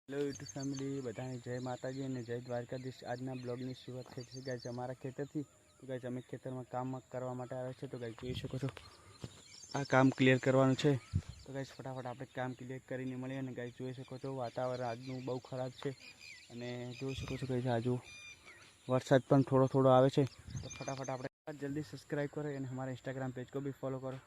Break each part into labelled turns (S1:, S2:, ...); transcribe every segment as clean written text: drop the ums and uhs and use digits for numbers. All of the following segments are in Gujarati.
S1: हेलो यूट्यूब फैमिली बधाने जय माताजी और जय द्वारकाधीश। आजना ब्लॉगनी शुरुआत થઈ છે ગાઈસ અમારા ખેતરથી। તો ગાઈસ અમે ખેતરમાં કામ કરવા માટે આવે છે। તો ગાઈસ જોઈ શકો છો આ કામ ક્લિયર કરવાનું છે। તો ગાઈસ ફટાફટ આપણે કામ ક્લિયર કરીને મળીએ। અને ગાઈસ જોઈ શકો છો વાતાવરણ આજનું બહુ ખરાબ છે અને જોઈ શકો છો ગાઈસ આજુ વરસાદ પણ થોડો થોડો આવે છે। તો ફટાફટ આપણે જલ્દી સબસ્ક્રાઇબ કરો અને हमारे इंस्टाग्राम पेज को भी फॉलो करो।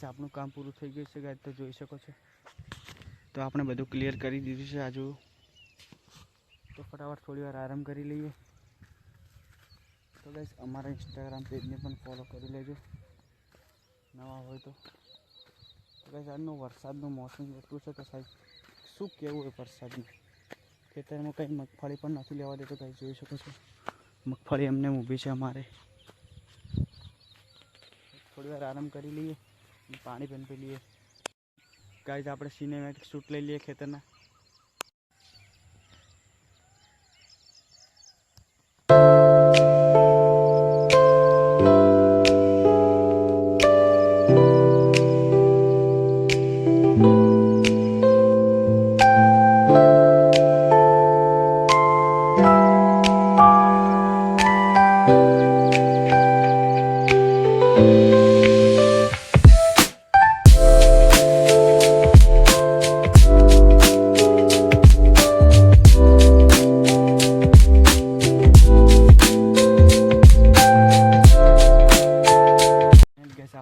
S1: આપણું કામ પૂરું થઈ ગયું છે ગાઈસ। તો જોઈ શકો છો તો આપણે બધું ક્લિયર કરી દીધું છે આજુ। તો ફટાફટ થોડી વાર આરામ કરી લઈએ। તો ગાઈસ અમારા ઇન્સ્ટાગ્રામ પેજને પણ ફોલો કરી લેજો નવા હોય તો। ગાઈસ આજનો વરસાદનું મોસમ એટલું છે કે સાહેબ શું કહેવું હોય વરસાદનું। ખેતરમાં કંઈ મગફળી પણ નથી લેવા દેતો ગાઈસ જોઈ શકો છો મગફળી એમને ઊભી છે અમારે। થોડી વાર આરામ કરી લઈએ पानी पीने पी लिए गाइस। આપણે સિનેમેટિક શૂટ લઈ લઈએ ખેતરના।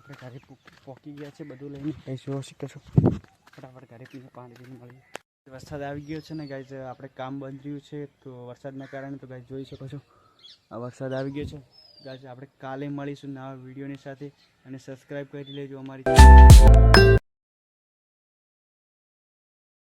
S1: આપણે ઘરે પહોંચી ગયા છે બધું લઈને ગાઈસ જોઈ શકો છો। ફટાફટ ઘરે પીને પાણી પીને મળીએ। વરસાદ આવી ગયો છે ને ગાઈસ આપણે કામ બંધ રહ્યું છે તો વરસાદના કારણે। તો ગાઈસ જોઈ શકો છો આ વરસાદ આવી ગયો છે ગાઈસ। આપણે કાલે મળીશું નવા વિડીયોની સાથે અને સબસ્ક્રાઈબ કરી લેજો અમારી।